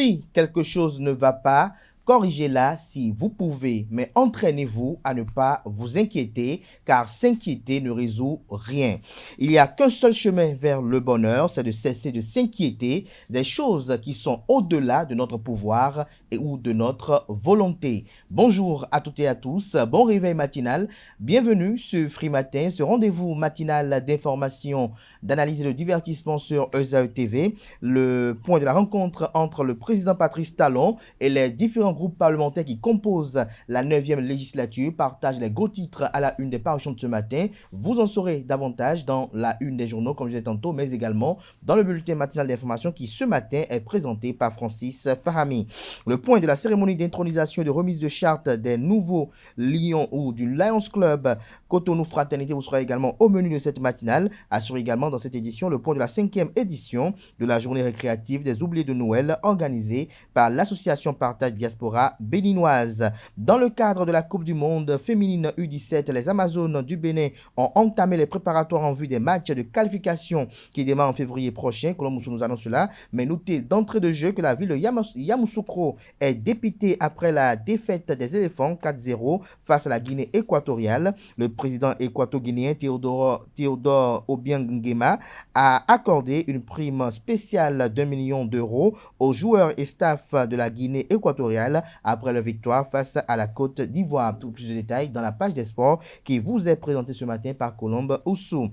Si quelque chose ne va pas, corrigez-la si vous pouvez, mais entraînez-vous à ne pas vous inquiéter, car s'inquiéter ne résout rien. Il n'y a qu'un seul chemin vers le bonheur, c'est de cesser de s'inquiéter des choses qui sont au-delà de notre pouvoir et ou de notre volonté. Bonjour à toutes et à tous, bon réveil matinal, bienvenue sur Free Matin, ce rendez-vous matinal d'information, d'analyse et de divertissement sur ESAE TV, le point de la rencontre entre le président Patrice Talon et les différents groupes parlementaires qui composent la 9e législature partagent les gros titres à la une des parutions de ce matin. Vous en saurez davantage dans la une des journaux, comme je disais tantôt, mais également dans le bulletin matinal d'information qui, ce matin, est présenté par Francis Fahami. Le point de la cérémonie d'intronisation et de remise de charte des nouveaux Lions ou du Lions Club Cotonou Fraternité vous sera également au menu de cette matinale. Assure également dans cette édition le point de la 5e édition de la journée récréative des oubliés de Noël organisée par l'association Partage Diaspora béninoise. Dans le cadre de la Coupe du Monde féminine U17, les Amazones du Bénin ont entamé les préparatoires en vue des matchs de qualification qui démarrent en février prochain. Colombo nous annonce cela, mais notez d'entrée de jeu que la ville de Yamoussoukro est dépitée après la défaite des éléphants 4-0 face à la Guinée équatoriale. Le président équato-guinéen Théodore Obiang Nguema a accordé une prime spéciale d'1 million d'euros aux joueurs et staff de la Guinée équatoriale après leur victoire face à la Côte d'Ivoire. Tout plus de détails dans la page des sports qui vous est présentée ce matin par Colombe Oussou.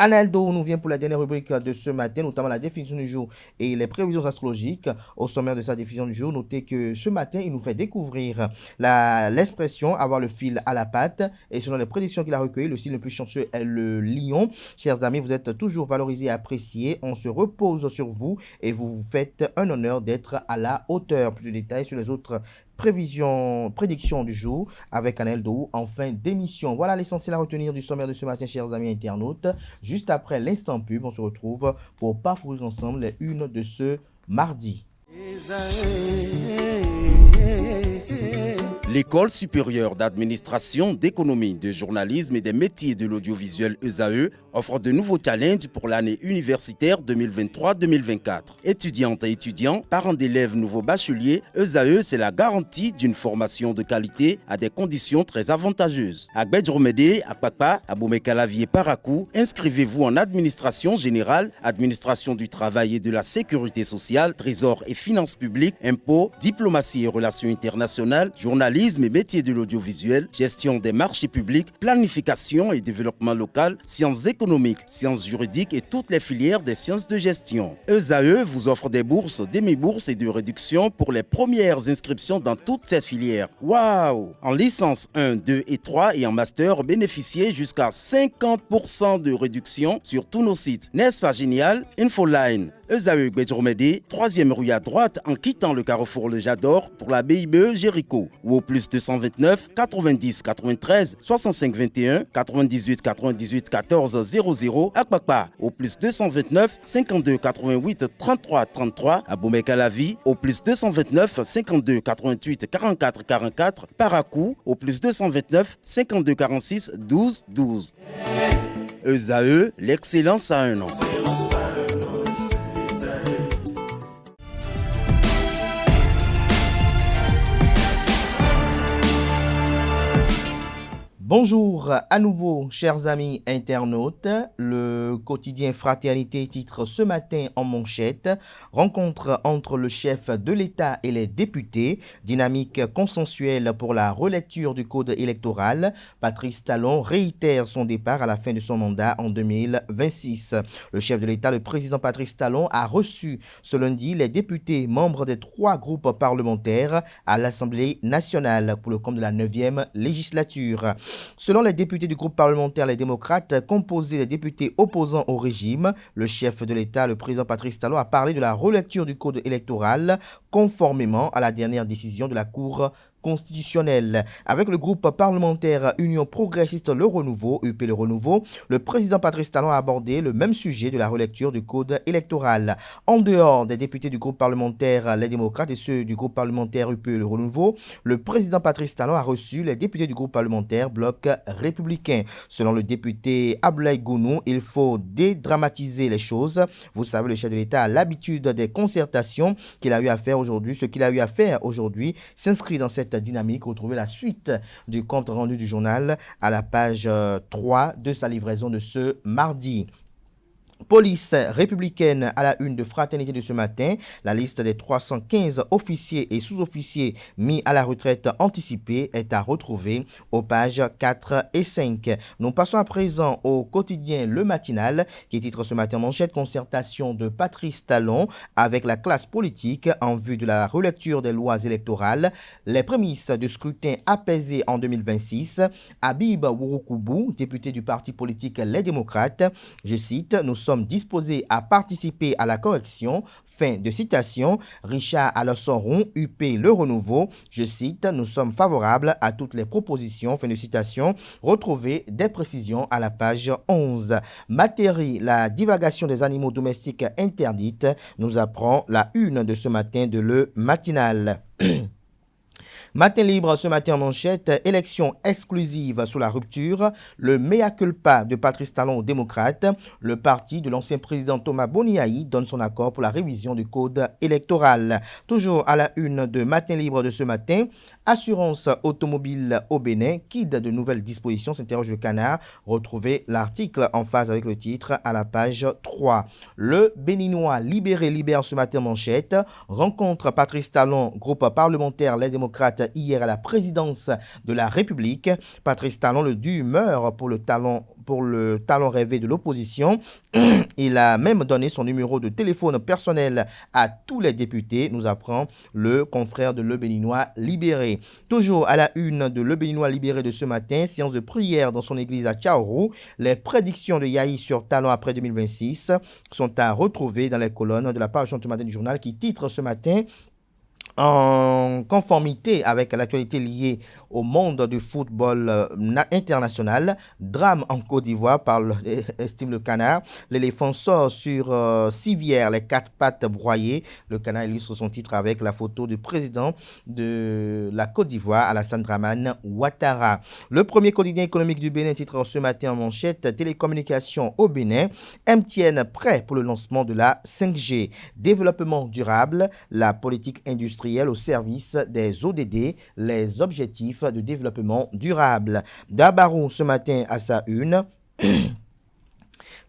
Analdo nous vient pour la dernière rubrique de ce matin, notamment la définition du jour et les prévisions astrologiques. Au sommaire de sa définition du jour, notez que ce matin, il nous fait découvrir l'expression avoir le fil à la patte. Et selon les prédictions qu'il a recueillies, le signe le plus chanceux est le lion. Chers amis, vous êtes toujours valorisés et appréciés. On se repose sur vous et vous vous faites un honneur d'être à la hauteur. Plus de détails sur les autres prédictions du jour avec Aneldo en fin d'émission. Voilà l'essentiel à retenir du sommaire de ce matin, chers amis internautes. Juste après l'instant pub, on se retrouve pour parcourir ensemble les unes de ce mardi. L'École supérieure d'administration, d'économie, de journalisme et des métiers de l'audiovisuel ESAE offre de nouveaux challenges pour l'année universitaire 2023-2024. Étudiantes et étudiants, parents d'élèves nouveaux bacheliers, ESAE, c'est la garantie d'une formation de qualité à des conditions très avantageuses. À Gbedjromede, à Papa, à Bomekalavier, Parakou, inscrivez-vous en administration générale, administration du travail et de la sécurité sociale, trésor et finances publiques, impôts, diplomatie et relations internationales, journalisme et métiers de l'audiovisuel, gestion des marchés publics, planification et développement local, sciences économiques, sciences juridiques et toutes les filières des sciences de gestion. ESAE vous offre des bourses, demi-bourses et de réductions pour les premières inscriptions dans toutes ces filières. Waouh! En licence 1, 2 et 3 et en master, bénéficiez jusqu'à 50% de réduction sur tous nos sites. N'est-ce pas génial? Infoline. ESAE Gbedjromede, 3e rue à droite en quittant le carrefour Le Jador pour la BIBE Jéricho ou au plus 229 90 93 65 21 98 98 14 00 à Kpakpa au plus 229 52 88 33 33 à Bomekalavi au plus 229 52 88 44 44 Parakou au plus 229 52 46 12 12. ESAE, l'excellence à un nom. Bonjour à nouveau, chers amis internautes. Le quotidien Fraternité titre ce matin en manchette « Rencontre entre le chef de l'État et les députés, dynamique consensuelle pour la relecture du code électoral. Patrice Talon réitère son départ à la fin de son mandat en 2026. » Le chef de l'État, le président Patrice Talon, a reçu ce lundi les députés membres des 3 groupes parlementaires à l'Assemblée nationale pour le compte de la 9e législature. Selon les députés du groupe parlementaire Les Démocrates, composé des députés opposants au régime, le chef de l'État, le président Patrice Talon, a parlé de la relecture du code électoral conformément à la dernière décision de la Cour constitutionnelle. Avec le groupe parlementaire Union progressiste Le Renouveau, UP Le Renouveau, le président Patrice Talon a abordé le même sujet de la relecture du code électoral. En dehors des députés du groupe parlementaire Les Démocrates et ceux du groupe parlementaire UP Le Renouveau, le président Patrice Talon a reçu les députés du groupe parlementaire Bloc républicain. Selon le député Abdoulaye Gounou, il faut dédramatiser les choses. Vous savez, le chef de l'État a l'habitude des concertations qu'il a eu à faire aujourd'hui. Ce qu'il a eu à faire aujourd'hui s'inscrit dans cette dynamique. Retrouvez la suite du compte rendu du journal à la page 3 de sa livraison de ce mardi. Police républicaine à la une de Fraternité de ce matin. La liste des 315 officiers et sous-officiers mis à la retraite anticipée est à retrouver aux pages 4 et 5. Nous passons à présent au quotidien Le Matinal qui titre ce matin manchette concertation de Patrice Talon avec la classe politique en vue de la relecture des lois électorales. Les prémices du scrutin apaisé en 2026. Habib Wouroukoubou, député du parti politique Les Démocrates, je cite, nous sommes disposés à participer à la correction. Fin de citation. Richard Alossoron, UP Le Renouveau, je cite, nous sommes favorables à toutes les propositions. Fin de citation. Retrouvez des précisions à la page 11. Matérie, la divagation des animaux domestiques interdite, nous apprend la une de ce matin de Le Matinal. Matin libre ce matin en manchette, élection exclusive sous la rupture, le mea culpa de Patrice Talon aux démocrates, le parti de l'ancien président Thomas Boniaï donne son accord pour la révision du code électoral. Toujours à la une de Matin libre de ce matin, assurance automobile au Bénin, guide de nouvelles dispositions, s'interroge le Canard. Retrouvez l'article en phase avec le titre à la page 3. Le Béninois libéré libère ce matin manchette, rencontre Patrice Talon, groupe parlementaire Les Démocrates hier à la présidence de la République. Patrice Talon, le dû humeur pour le talon rêvé de l'opposition. Il a même donné son numéro de téléphone personnel à tous les députés, nous apprend le confrère de Le Béninois libéré. Toujours à la une de Le Béninois libéré de ce matin, séance de prière dans son église à Tchaourou. Les prédictions de Yahi sur Talon après 2026 sont à retrouver dans les colonnes de la page ce matin du journal qui titre ce matin en conformité avec l'actualité liée au monde du football international. Drame en Côte d'Ivoire, estime le Canard. L'éléphant sort sur civière, les quatre pattes broyées. Le Canard illustre son titre avec la photo du président de la Côte d'Ivoire, Alassane Dramane Ouattara. Le premier quotidien économique du Bénin titre ce matin en manchette télécommunications au Bénin. MTN prêt pour le lancement de la 5G. Développement durable, la politique industrielle au service des ODD, les objectifs de développement durable. Dabarou ce matin à sa une.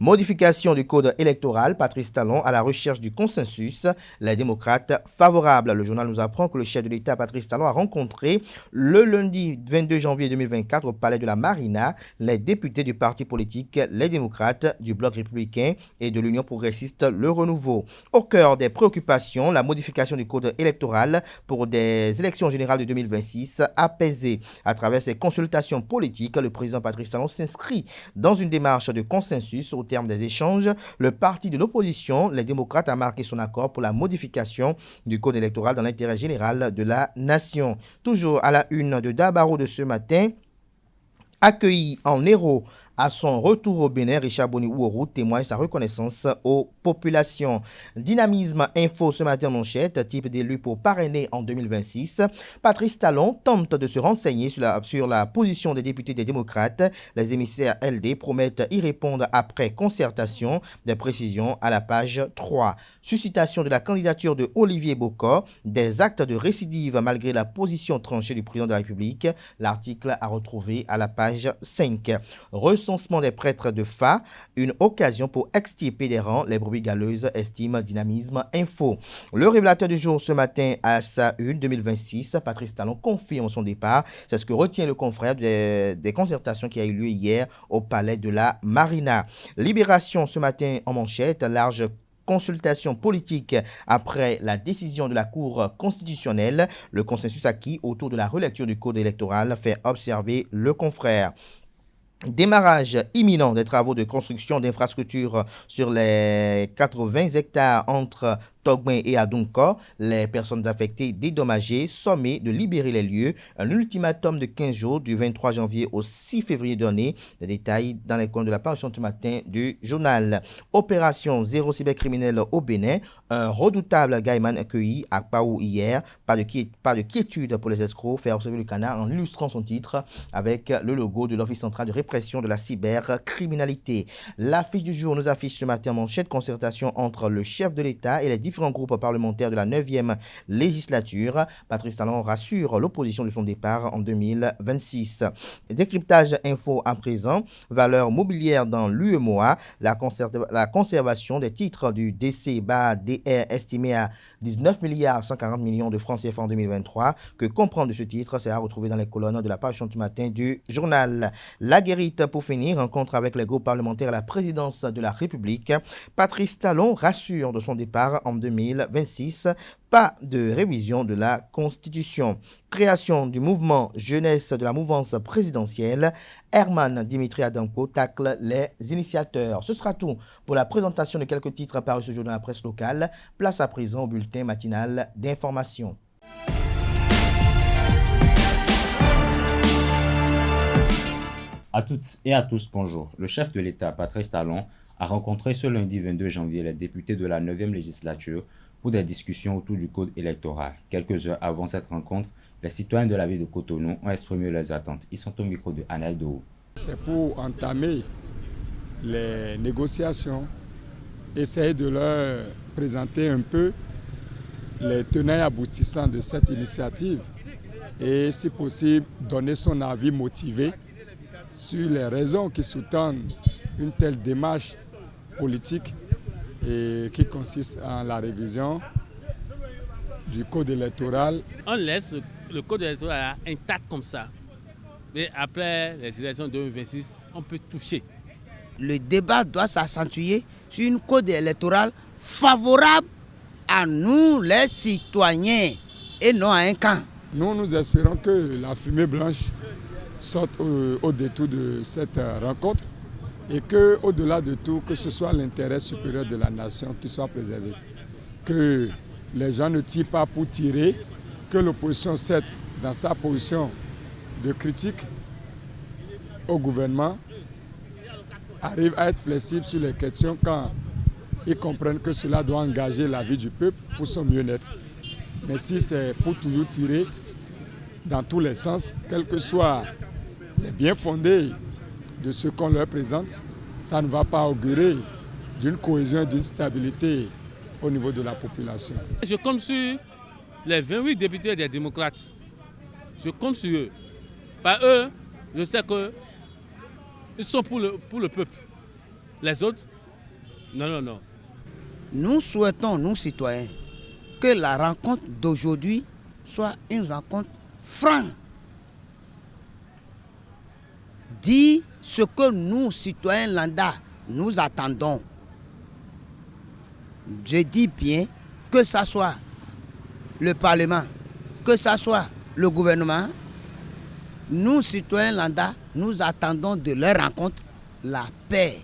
Modification du code électoral, Patrice Talon à la recherche du consensus, les démocrates favorables. Le journal nous apprend que le chef de l'État, Patrice Talon, a rencontré le lundi 22 janvier 2024 au palais de la Marina les députés du parti politique Les Démocrates, du Bloc républicain et de l'Union progressiste Le Renouveau. Au cœur des préoccupations, la modification du code électoral pour des élections générales de 2026 apaisées. À travers ces consultations politiques, le président Patrice Talon s'inscrit dans une démarche de consensus au terme des échanges. Le parti de l'opposition, les démocrates, a marqué son accord pour la modification du code électoral dans l'intérêt général de la nation. Toujours à la une de Dabarou de ce matin, accueilli en héros à son retour au Bénin, Richard Boni-Ouorou témoigne sa reconnaissance aux populations. Dynamisme info ce matin manchette, type d'élu pour parrainer en 2026. Patrice Talon tente de se renseigner sur la position des députés des démocrates. Les émissaires LD promettent y répondre après concertation. Des précisions à la page 3. Suscitation de la candidature de Olivier Bocor. Des actes de récidive malgré la position tranchée du président de la République. L'article à retrouver à la page 5. Recensement des prêtres de Fa, une occasion pour extirper des rangs, les brebis galeuses, estime Dynamisme Info. Le révélateur du jour ce matin à sa une 2026, Patrice Talon confirme son départ. C'est ce que retient le confrère des concertations qui a eu lieu hier au palais de la Marina. Libération ce matin en manchette, large consultation politique après la décision de la Cour constitutionnelle. Le consensus acquis autour de la relecture du code électoral fait observer le confrère. Démarrage imminent des travaux de construction d'infrastructures sur les 80 hectares entre Togben et Adunko, les personnes affectées dédommagées, sommées de libérer les lieux. Un ultimatum de 15 jours du 23 janvier au 6 février dernier. Les détails dans les colonnes de la parution ce matin du journal. Opération zéro cybercriminel au Bénin. Un redoutable gaiman accueilli à Paou hier. Pas de quiétude pour les escrocs. Fait observer le canard en illustrant son titre avec le logo de l'Office central de répression de la cybercriminalité. L'affiche du jour nous affiche ce matin en manchette concertation entre le chef de l'État et les différents groupes parlementaires de la 9e législature. Patrice Talon rassure l'opposition de son départ en 2026. Décryptage info à présent. Valeur mobilière dans l'UEMOA. La conservation des titres du DC-DR estimé à 19 milliards 140 millions de francs CFA en 2023. Que comprendre de ce titre, c'est à retrouver dans les colonnes de la parution du matin du journal. La guérite pour finir, rencontre avec les groupes parlementaires à la présidence de la République. Patrice Talon rassure de son départ en 2026. Pas de révision de la Constitution. Création du mouvement jeunesse de la mouvance présidentielle. Herman Dimitri Adanko tacle les initiateurs. Ce sera tout pour la présentation de quelques titres parus ce jour dans la presse locale. Place à présent au bulletin matinal d'information. À toutes et à tous, bonjour. Le chef de l'État, Patrice Talon, a rencontré ce lundi 22 janvier les députés de la 9e législature pour des discussions autour du code électoral. Quelques heures avant cette rencontre, les citoyens de la ville de Cotonou ont exprimé leurs attentes. Ils sont au micro de Anel Dou. C'est pour entamer les négociations, essayer de leur présenter un peu les tenants et aboutissants de cette initiative et, si possible, donner son avis motivé sur les raisons qui sous-tendent une telle démarche politique et qui consiste en la révision du code électoral. On laisse le code électoral intact comme ça. Mais après les élections de 2026, on peut toucher. Le débat doit s'accentuer sur une code électorale favorable à nous les citoyens et non à un camp. Nous espérons que la fumée blanche sorte au détour de cette rencontre et que, au-delà de tout, que ce soit l'intérêt supérieur de la nation qui soit préservé. Que les gens ne tirent pas pour tirer, que l'opposition cède dans sa position de critique au gouvernement, arrive à être flexible sur les questions quand ils comprennent que cela doit engager la vie du peuple pour son mieux-être. Mais si c'est pour toujours tirer dans tous les sens, quels que soient les bien fondés de ce qu'on leur présente, ça ne va pas augurer d'une cohésion et d'une stabilité au niveau de la population. Je compte sur les 28 députés des démocrates. Je compte sur eux. Par eux, je sais qu'ils sont pour le peuple. Les autres, non. Nous souhaitons, nous citoyens, que la rencontre d'aujourd'hui soit une rencontre franche. Dit ce que nous, citoyens lambda, nous attendons. Je dis bien que ce soit le Parlement, que ce soit le gouvernement, nous, citoyens lambda, nous attendons de leur rencontre la paix.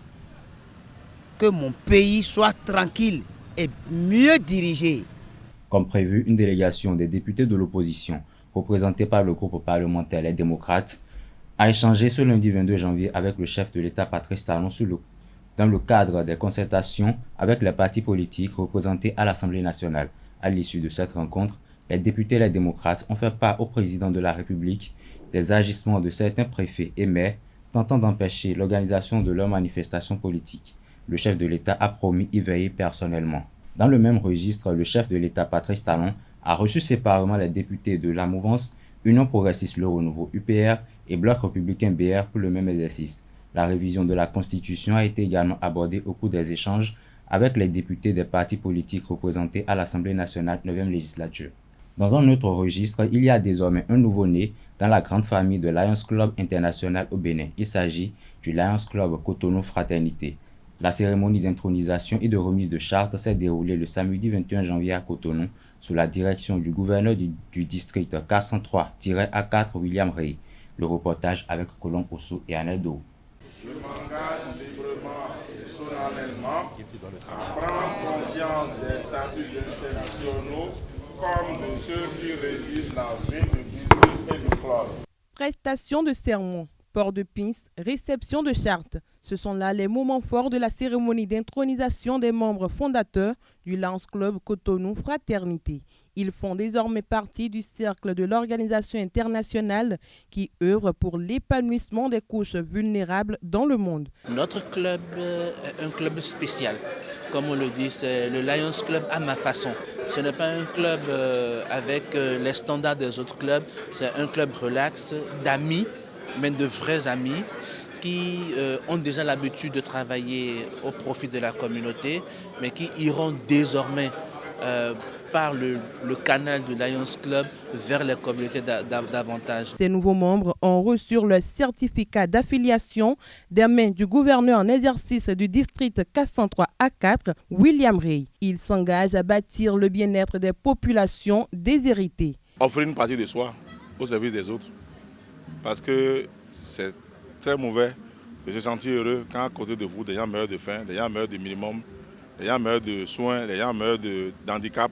Que mon pays soit tranquille et mieux dirigé. Comme prévu, une délégation des députés de l'opposition, représentée par le groupe parlementaire Les Démocrates, a échangé ce lundi 22 janvier avec le chef de l'État Patrice Talon dans le cadre des concertations avec les partis politiques représentés à l'Assemblée nationale. À l'issue de cette rencontre, les députés Les Démocrates ont fait part au président de la République des agissements de certains préfets et maires tentant d'empêcher l'organisation de leurs manifestations politiques. Le chef de l'État a promis y veiller personnellement. Dans le même registre, le chef de l'État Patrice Talon a reçu séparément les députés de la mouvance Union progressiste Le Renouveau UPR et Bloc républicain BR pour le même exercice. La révision de la Constitution a été également abordée au cours des échanges avec les députés des partis politiques représentés à l'Assemblée nationale 9e législature. Dans un autre registre, il y a désormais un nouveau-né dans la grande famille de Lions Club International au Bénin. Il s'agit du Lions Club Cotonou Fraternité. La cérémonie d'intronisation et de remise de charte s'est déroulée le samedi 21 janvier à Cotonou sous la direction du gouverneur du district 403-A4 William Rey. Le reportage avec Colomb Ossou et Anel Dou. Je m'engage librement et solennellement à prendre conscience des statuts internationaux comme de ceux qui régissent la vie du district et du club. Prestation de serment, port de pince, réception de charte. Ce sont là les moments forts de la cérémonie d'intronisation des membres fondateurs du Lions Club Cotonou Fraternité. Ils font désormais partie du cercle de l'organisation internationale qui œuvre pour l'épanouissement des couches vulnérables dans le monde. Notre club est un club spécial. Comme on le dit, c'est le Lions Club à ma façon. Ce n'est pas un club avec les standards des autres clubs. C'est un club relax, d'amis, mais de vrais amis qui ont déjà l'habitude de travailler au profit de la communauté, mais qui iront désormais par le canal du Lions Club vers les communautés davantage. Ces nouveaux membres ont reçu le certificat d'affiliation des mains du gouverneur en exercice du district 403A4, William Ray. Ils s'engagent à bâtir le bien-être des populations déshéritées. Offrir une partie de soi au service des autres, parce que c'est très mauvais de se sentir heureux quand à côté de vous, des gens meurent de faim, des gens meurent de minimum, des gens meurent de soins, des gens meurent d'handicap.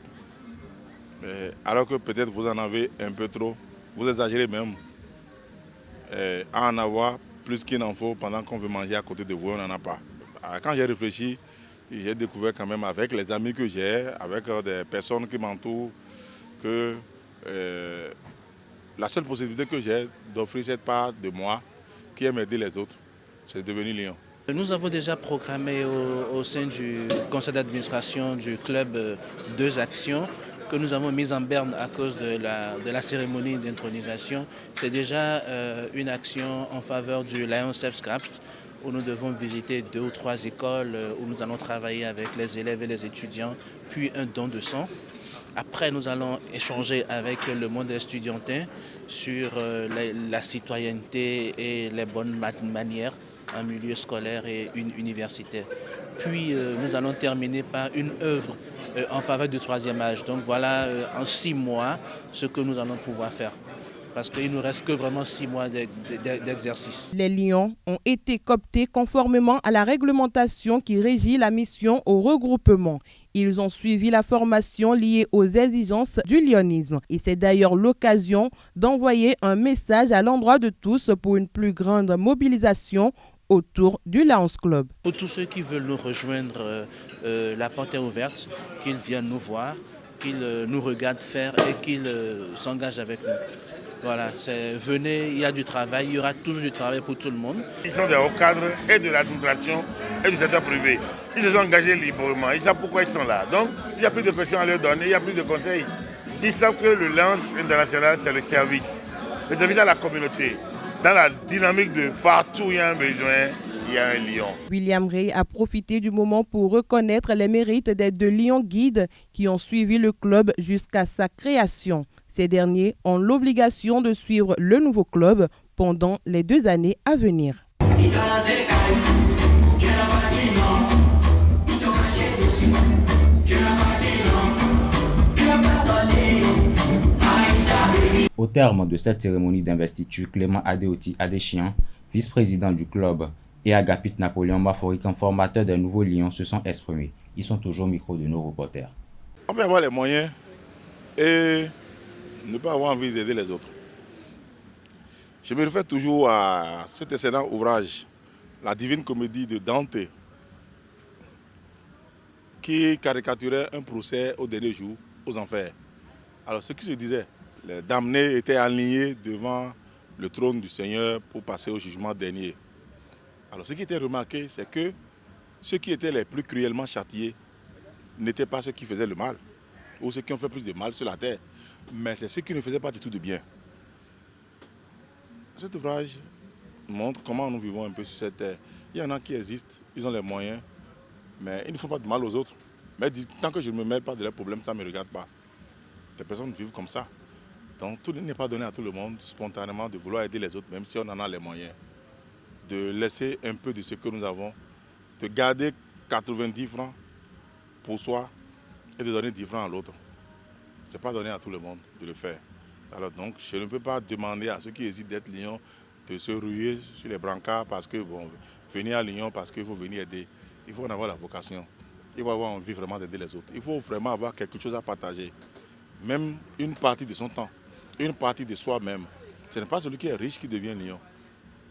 Alors que peut-être vous en avez un peu trop, vous exagérez même à en avoir plus qu'il n'en faut pendant qu'on veut manger à côté de vous, on n'en a pas. Quand j'ai réfléchi, j'ai découvert quand même avec les amis que j'ai, avec des personnes qui m'entourent, que la seule possibilité que j'ai d'offrir cette part de moi qui aime aider les autres, c'est devenir lion. Nous avons déjà programmé au sein du conseil d'administration du club 2 actions que nous avons mises en berne à cause de la cérémonie d'intronisation. C'est déjà une action en faveur du Lions Self-Craft où nous devons visiter 2 ou 3 écoles où nous allons travailler avec les élèves et les étudiants, puis un don de sang. Après, nous allons échanger avec le monde estudiantin sur la citoyenneté et les bonnes manières en milieu scolaire et universitaire. Puis, nous allons terminer par une œuvre en faveur du 3e âge. Donc voilà, en 6 mois, ce que nous allons pouvoir faire. Parce qu'il ne nous reste que vraiment 6 mois d'exercice. Les lions ont été cooptés conformément à la réglementation qui régit la mission au regroupement. Ils ont suivi la formation liée aux exigences du lionisme. Et c'est d'ailleurs l'occasion d'envoyer un message à l'endroit de tous pour une plus grande mobilisation autour du Lions Club. Pour tous ceux qui veulent nous rejoindre, la porte est ouverte, qu'ils viennent nous voir, qu'ils nous regardent faire et qu'ils s'engagent avec nous. Voilà, venez, il y a du travail, il y aura toujours du travail pour tout le monde. Ils sont des hauts cadres et de l'administration et du secteur privé. Ils se sont engagés librement, ils savent pourquoi ils sont là. Donc, il y a plus de questions à leur donner, il y a plus de conseils. Ils savent que le Lions international, c'est le service à la communauté. Dans la dynamique de partout où il y a un besoin, il y a un lion. William Ray a profité du moment pour reconnaître les mérites des 2 lions guides qui ont suivi le club jusqu'à sa création. Ces derniers ont l'obligation de suivre le nouveau club pendant les 2 années à venir. Au terme de cette cérémonie d'investiture, Clément Adéoti Adéchian, vice-président du club, et Agapit Napoléon Maforican, formateur des nouveaux lions, se sont exprimés. Ils sont toujours au micro de nos reporters. On peut avoir les moyens et ne pas avoir envie d'aider les autres. Je me réfère toujours à cet excellent ouvrage, La Divine Comédie de Dante, qui caricaturait un procès au dernier jour, aux enfers. Alors ce qui se disait, les damnés étaient alignés devant le trône du Seigneur pour passer au jugement dernier. Alors ce qui était remarqué, c'est que ceux qui étaient les plus cruellement châtiés n'étaient pas ceux qui faisaient le mal, ou ceux qui ont fait plus de mal sur la terre, mais c'est ceux qui ne faisaient pas du tout de bien. Cet ouvrage montre comment nous vivons un peu sur cette terre. Il y en a qui existent, ils ont les moyens, mais ils ne font pas de mal aux autres. Mais tant que je ne me mêle pas de leurs problèmes, ça ne me regarde pas. Des personnes vivent comme ça. Donc tout n'est pas donné à tout le monde spontanément de vouloir aider les autres, même si on en a les moyens. De laisser un peu de ce que nous avons, de garder 90 francs pour soi et de donner 10 francs à l'autre. Ce n'est pas donné à tout le monde de le faire. Alors donc, je ne peux pas demander à ceux qui hésitent d'être lions de se ruer sur les brancards parce que, bon, venir à Lyon parce qu'il faut venir aider. il faut en avoir la vocation. Il faut avoir envie vraiment d'aider les autres. Il faut vraiment avoir quelque chose à partager. Même une partie de son temps, une partie de soi-même. Ce n'est pas celui qui est riche qui devient lion.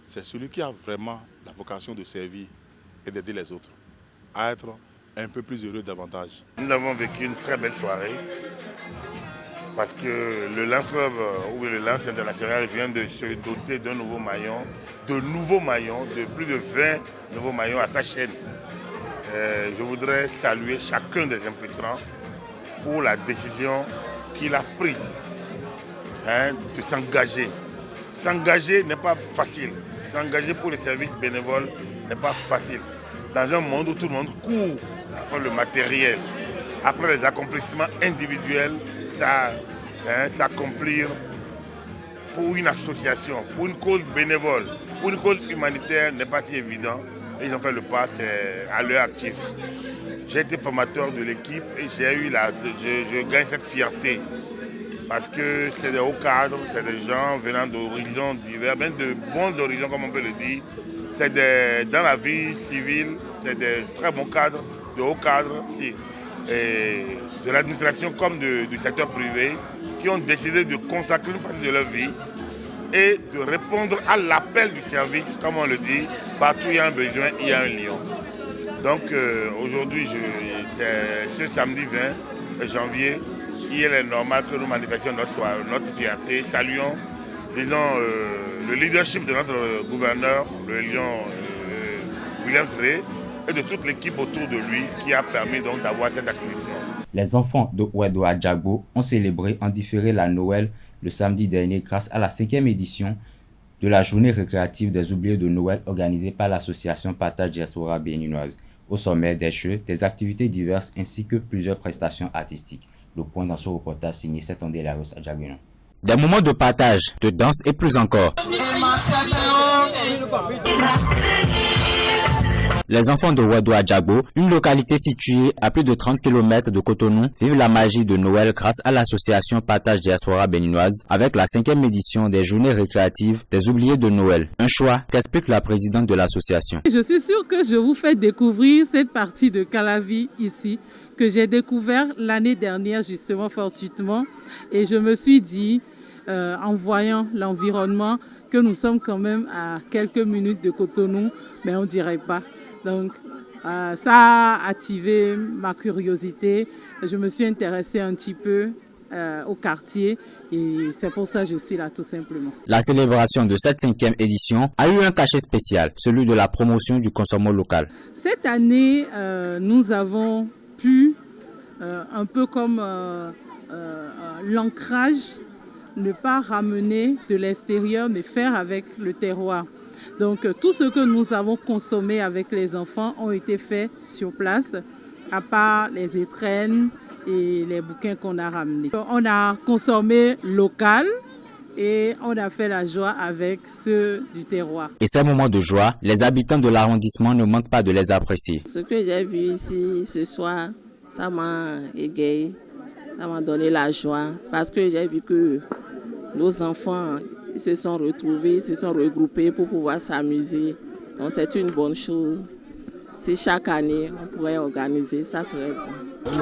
C'est celui qui a vraiment la vocation de servir et d'aider les autres à être un peu plus heureux davantage. Nous avons vécu une très belle soirée parce que le Lions Club ou le Lions International vient de se doter d'un nouveau maillon, de plus de 20 nouveaux maillons à sa chaîne. Je voudrais saluer chacun des impliquants pour la décision qu'il a prise de s'engager. S'engager n'est pas facile. S'engager pour les services bénévoles n'est pas facile. Dans un monde où tout le monde court après le matériel, après les accomplissements individuels, s'accomplir pour une association, pour une cause bénévole, pour une cause humanitaire n'est pas si évident. Et ils ont fait le pas à leur actif. J'ai été formateur de l'équipe et je gagne cette fierté. Parce que c'est des hauts cadres, c'est des gens venant d'horizons divers, même de bons horizons comme on peut le dire. Dans la vie civile, c'est des très bons cadres, de hauts cadres, de l'administration comme du secteur privé, qui ont décidé de consacrer une partie de leur vie et de répondre à l'appel du service, comme on le dit, partout où il y a un besoin, il y a un lion. Donc aujourd'hui, c'est ce samedi 20 janvier, il est normal que nous manifestions notre fierté, saluons, disons, le leadership de notre gouverneur, le lion Williams Ray, et de toute l'équipe autour de lui qui a permis donc d'avoir cette acquisition. Les enfants de Wedo Adjagbo ont célébré en différé la Noël le samedi dernier grâce à la 5e édition de la journée récréative des oubliés de Noël organisée par l'association Partage Diaspora béninoise. Au sommet des jeux, des activités diverses ainsi que plusieurs prestations artistiques. Le point dans ce reportage signé Setondé Lagos Adjaguenon. Des moments de partage, de danse et plus encore. Les enfants de Wedo Adjagbo, une localité située à plus de 30 km de Cotonou, vivent la magie de Noël grâce à l'association Partage Diaspora béninoise avec la 5e édition des journées récréatives des oubliés de Noël. Un choix qu'explique la présidente de l'association. Je suis sûre que je vous fais découvrir cette partie de Calavi ici, que j'ai découvert l'année dernière justement fortuitement. Et je me suis dit, en voyant l'environnement, que nous sommes quand même à quelques minutes de Cotonou, mais on ne dirait pas. Donc, ça a activé ma curiosité. Je me suis intéressée un petit peu au quartier et c'est pour ça que je suis là tout simplement. La célébration de cette 5e édition a eu un cachet spécial, celui de la promotion du consommation local. Cette année, nous avons pu, un peu comme l'ancrage, ne pas ramener de l'extérieur mais faire avec le terroir. Donc tout ce que nous avons consommé avec les enfants ont été faits sur place, à part les étrennes et les bouquins qu'on a ramenés. On a consommé local et on a fait la joie avec ceux du terroir. Et ces moments de joie, les habitants de l'arrondissement ne manquent pas de les apprécier. Ce que j'ai vu ici ce soir, ça m'a égayé, ça m'a donné la joie parce que j'ai vu que nos enfants se sont retrouvés, se sont regroupés pour pouvoir s'amuser. Donc c'est une bonne chose. Si chaque année on pourrait organiser, ça serait bon.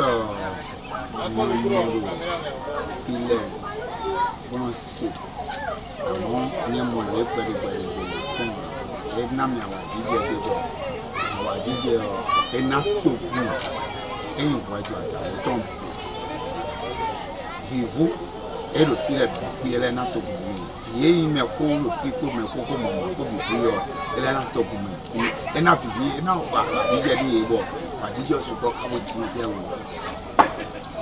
Et le filet il est dans tout le il me coule le filet me coco mon tout il est dans tout le et na filet et na ba il dit bon ba dit je suppose que vous utilisez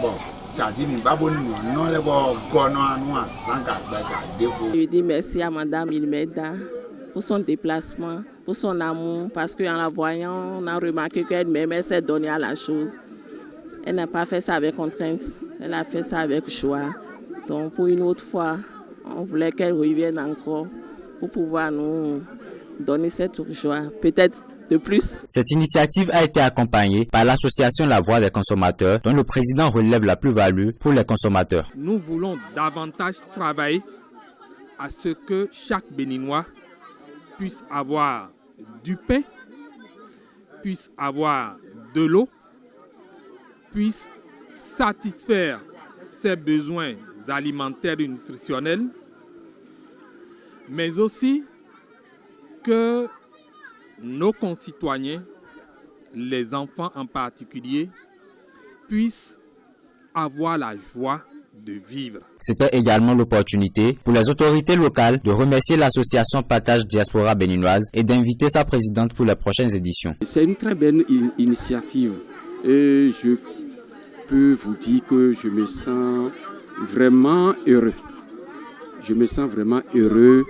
bon ça dit ni baboni non les bon gono anu asanga ba défaut. Je dis merci à madame Ilmeda pour son déplacement, pour son amour parce qu'en la voyant on a remarqué qu'elle m'aimait s'est donnée à la chose. Elle n'a pas fait ça avec contrainte, elle a fait ça avec joie. Donc pour une autre fois, on voulait qu'elle revienne encore pour pouvoir nous donner cette joie, peut-être de plus. Cette initiative a été accompagnée par l'association La Voix des consommateurs, dont le président relève la plus-value pour les consommateurs. Nous voulons davantage travailler à ce que chaque Béninois puisse avoir du pain, puisse avoir de l'eau, puisse satisfaire ses besoins alimentaires et nutritionnels, mais aussi que nos concitoyens, les enfants en particulier, puissent avoir la joie de vivre. C'était également l'opportunité pour les autorités locales de remercier l'association Partage Diaspora Béninoise et d'inviter sa présidente pour les prochaines éditions. C'est une très belle initiative et je peux vous dire que je me sens vraiment heureux. Je me sens vraiment heureux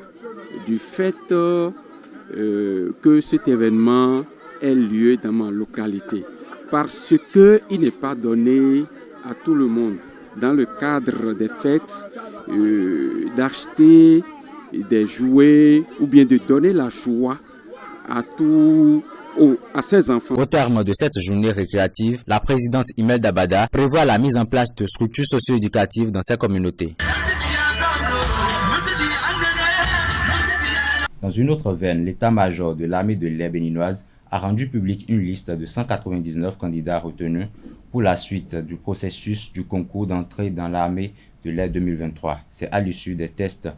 du fait que cet événement ait lieu dans ma localité parce qu'il n'est pas donné à tout le monde dans le cadre des fêtes d'acheter des jouets ou bien de donner la joie à ses enfants. Au terme de cette journée récréative, la présidente Imelda Bada prévoit la mise en place de structures socio-éducatives dans ces communautés. Dans une autre veine, l'état-major de l'armée de l'air béninoise a rendu public une liste de 199 candidats retenus pour la suite du processus du concours d'entrée dans l'armée de l'air 2023. C'est à l'issue des tests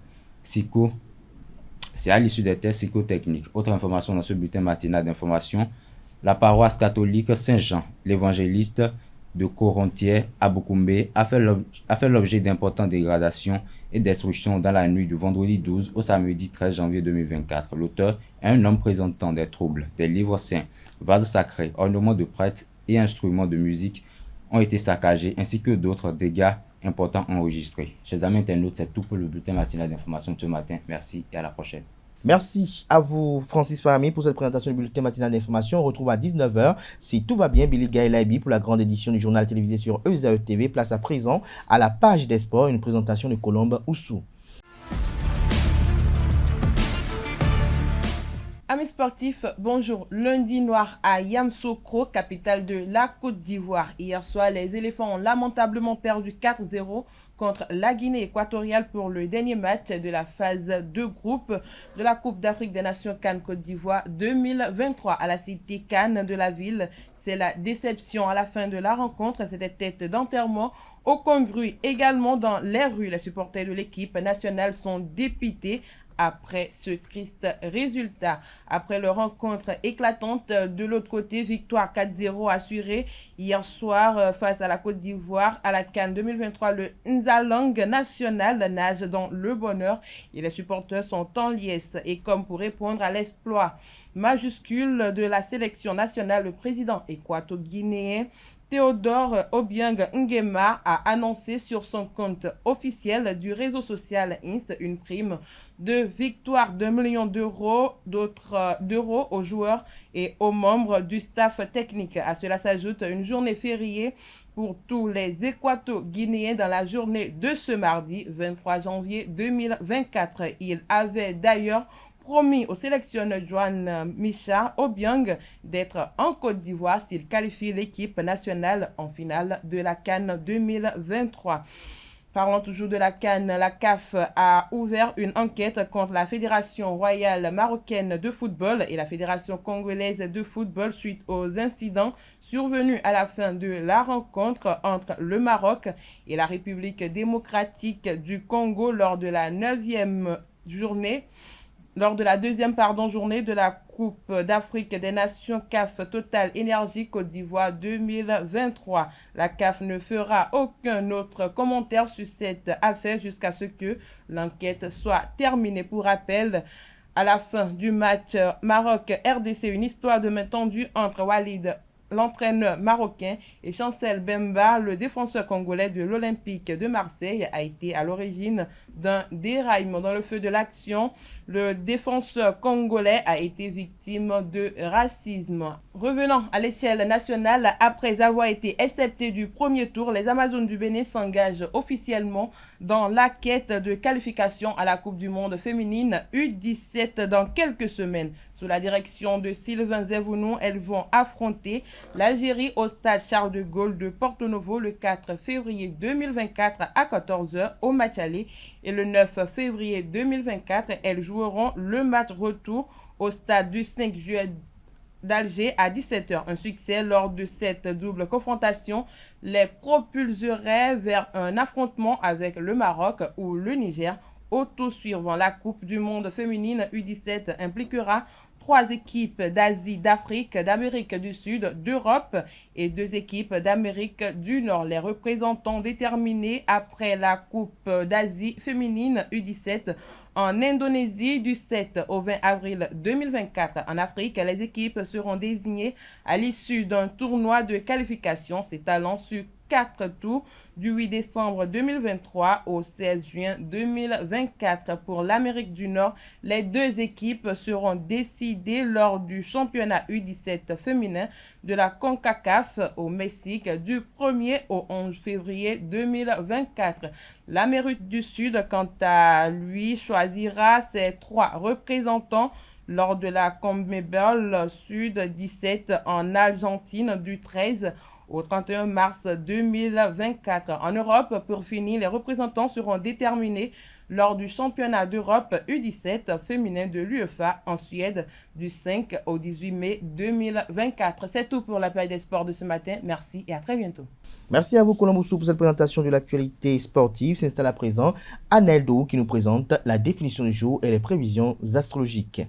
psychotechniques. Autre information dans ce bulletin matinal d'information, la paroisse catholique Saint-Jean, l'évangéliste de Corontier à Boukoumbe, a fait l'objet d'importantes dégradations et destructions dans la nuit du vendredi 12 au samedi 13 janvier 2024. L'auteur est un homme présentant des troubles. Des livres saints, vases sacrés, ornements de prêtres et instruments de musique ont été saccagés, ainsi que d'autres dégâts importants enregistrés. Chers amis internautes, c'est tout pour le bulletin matinal d'information de ce matin. Merci et à la prochaine. Merci à vous, Francis Fahmy, pour cette présentation du bulletin matinal d'information. On retrouve à 19h, si tout va bien, Billy Gaëlaibi pour la grande édition du journal télévisé sur ESAE TV. Place à présent à la page des sports, une présentation de Colombe Oussou. Amis sportifs, bonjour. Lundi noir à Yamoussoukro, capitale de la Côte d'Ivoire. Hier soir, les éléphants ont lamentablement perdu 4-0 contre la Guinée équatoriale pour le dernier match de la phase 2 groupe de la Coupe d'Afrique des Nations CAN Côte d'Ivoire 2023 à la cité CAN de la ville. C'est la déception à la fin de la rencontre. C'était tête d'enterrement au congru. Également dans les rues, les supporters de l'équipe nationale sont dépités après ce triste résultat. Après leur rencontre éclatante, de l'autre côté, victoire 4-0 assurée hier soir face à la Côte d'Ivoire à la CAN 2023. Le Nzalang national nage dans le bonheur et les supporters sont en liesse. Et comme pour répondre à l'exploit majuscule de la sélection nationale, le président équato-guinéen Théodore Obiang Nguema a annoncé sur son compte officiel du réseau social INS une prime de victoire d'1 million d'euros aux joueurs et aux membres du staff technique. À cela s'ajoute une journée fériée pour tous les Équato-Guinéens dans la journée de ce mardi 23 janvier 2024. Il avait d'ailleurs promis au sélectionneur Joan Micha Obiang d'être en Côte d'Ivoire s'il qualifie l'équipe nationale en finale de la CAN 2023. Parlant toujours de la CAN, la CAF a ouvert une enquête contre la Fédération royale marocaine de football et la Fédération congolaise de football suite aux incidents survenus à la fin de la rencontre entre le Maroc et la République démocratique du Congo lors de la deuxième journée de la Coupe d'Afrique des Nations CAF Total Énergie Côte d'Ivoire 2023. La CAF ne fera aucun autre commentaire sur cette affaire jusqu'à ce que l'enquête soit terminée. Pour rappel, à la fin du match Maroc-RDC, une histoire de main tendue entre Walid, l'entraîneur marocain, et Chancel Bemba, le défenseur congolais de l'Olympique de Marseille, a été à l'origine d'un déraillement. Dans le feu de l'action, le défenseur congolais a été victime de racisme. Revenant à l'échelle nationale, après avoir été excepté du premier tour, les Amazones du Bénin s'engagent officiellement dans la quête de qualification à la Coupe du Monde féminine U17 dans quelques semaines. Sous la direction de Sylvain Zevounou, elles vont affronter l'Algérie au stade Charles de Gaulle de Porto Novo le 4 février 2024 à 14h au match aller et le 9 février 2024, elles joueront le match retour au stade du 5 juillet d'Alger à 17h. Un succès lors de cette double confrontation les propulserait vers un affrontement avec le Maroc ou le Niger. Au tour suivant, la Coupe du monde féminine U17 impliquera 3 équipes d'Asie, d'Afrique, d'Amérique du Sud, d'Europe et 2 équipes d'Amérique du Nord. Les représentants déterminés après la Coupe d'Asie féminine U17 en Indonésie du 7 au 20 avril 2024. En Afrique, les équipes seront désignées à l'issue d'un tournoi de qualification s'étalant sur 4 tours du 8 décembre 2023 au 16 juin 2024. Pour l'Amérique du Nord, les 2 équipes seront décidées lors du championnat U17 féminin de la CONCACAF au Mexique du 1er au 11 février 2024. L'Amérique du Sud, quant à lui, choisira ses 3 représentants lors de la CONMEBOL Sud 17 en Argentine du 13 au 31 mars 2024. En Europe, pour finir, les représentants seront déterminés lors du championnat d'Europe U17 féminin de l'UEFA en Suède du 5 au 18 mai 2024. C'est tout pour la page des sports de ce matin. Merci et à très bientôt. Merci à vous, Colomboussou, pour cette présentation de l'actualité sportive. S'installe à présent Aneldo qui nous présente la définition du jour et les prévisions astrologiques.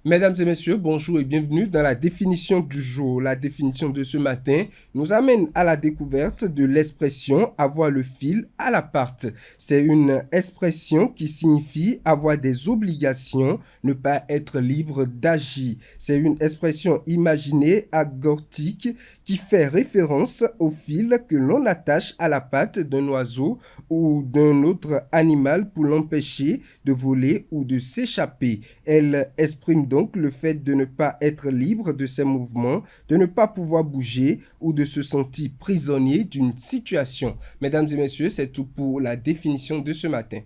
Mesdames et messieurs, bonjour et bienvenue dans la définition du jour. La définition de ce matin nous amène à la découverte de l'expression « avoir le fil à la patte ». C'est une expression qui signifie avoir des obligations, ne pas être libre d'agir. C'est une expression imaginée agortique qui fait référence au fil que l'on attache à la patte d'un oiseau ou d'un autre animal pour l'empêcher de voler ou de s'échapper. Elle exprime donc le fait de ne pas être libre de ses mouvements, de ne pas pouvoir bouger ou de se sentir prisonnier d'une situation. Mesdames et messieurs, c'est tout pour la définition de ce matin.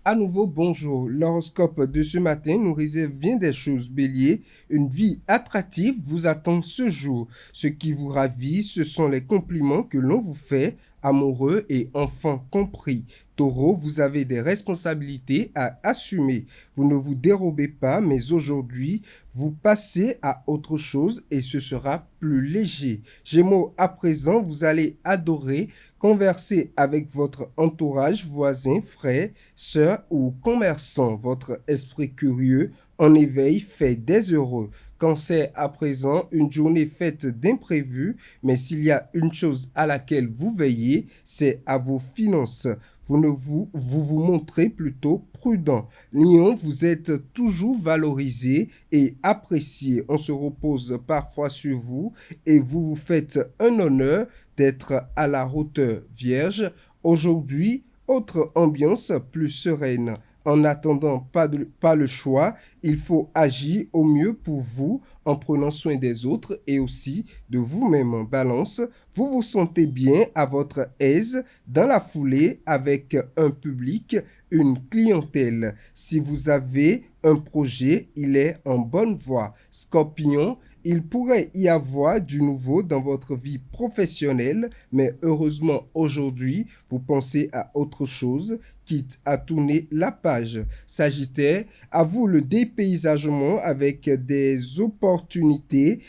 À nouveau, bonjour. L'horoscope de ce matin nous réserve bien des choses. Bélier, une vie attractive vous attend ce jour. Ce qui vous ravit, ce sont les compliments que l'on vous fait, amoureux et enfants compris. Taureau, vous avez des responsabilités à assumer. Vous ne vous dérobez pas, mais aujourd'hui, vous passez à autre chose et ce sera plus léger. Gémeaux, à présent, vous allez adorer converser avec votre entourage, voisins, frères, sœurs ou commerçants. Votre esprit curieux en éveil fait des heureux. Cancer, à présent, une journée faite d'imprévus, mais s'il y a une chose à laquelle vous veillez, c'est à vos finances. Vous montrez plutôt prudent. Lion, vous êtes toujours valorisé et apprécié. On se repose parfois sur vous et vous vous faites un honneur d'être à la hauteur. Vierge, aujourd'hui, autre ambiance plus sereine. En n'attendant pas le choix, il faut agir au mieux pour vous en prenant soin des autres et aussi de vous-même. Balance, vous vous sentez bien à votre aise dans la foulée avec un public, une clientèle. Si vous avez un projet, il est en bonne voie. Scorpion, il pourrait y avoir du nouveau dans votre vie professionnelle, mais heureusement aujourd'hui, vous pensez à autre chose, quitte à tourner la page. Sagittaire, à vous le dépaysagement avec des opportunités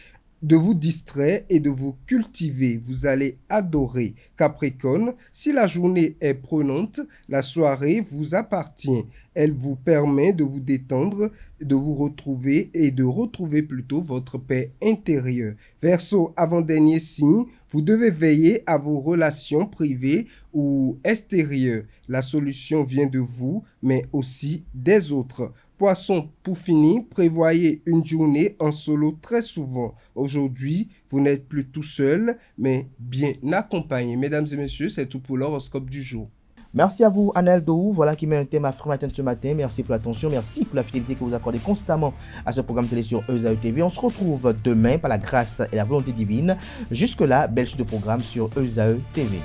de vous distraire et de vous cultiver. Vous allez adorer. Capricorne, si la journée est prenante, la soirée vous appartient. Elle vous permet de vous détendre, de vous retrouver et de retrouver plutôt votre paix intérieure. Verseau, avant-dernier signe, vous devez veiller à vos relations privées ou extérieures. La solution vient de vous, mais aussi des autres. Poisson, pour finir, prévoyez une journée en solo très souvent. Aujourd'hui, vous n'êtes plus tout seul, mais bien accompagné. Mesdames et messieurs, c'est tout pour l'horoscope du jour. Merci à vous, Aneldo. Voilà qui met un thème affirmatif ce matin. Merci pour l'attention, merci pour la fidélité que vous accordez constamment à ce programme télé sur ESAE TV. On se retrouve demain par la grâce et la volonté divine. Jusque-là, belle suite de programme sur ESAE TV.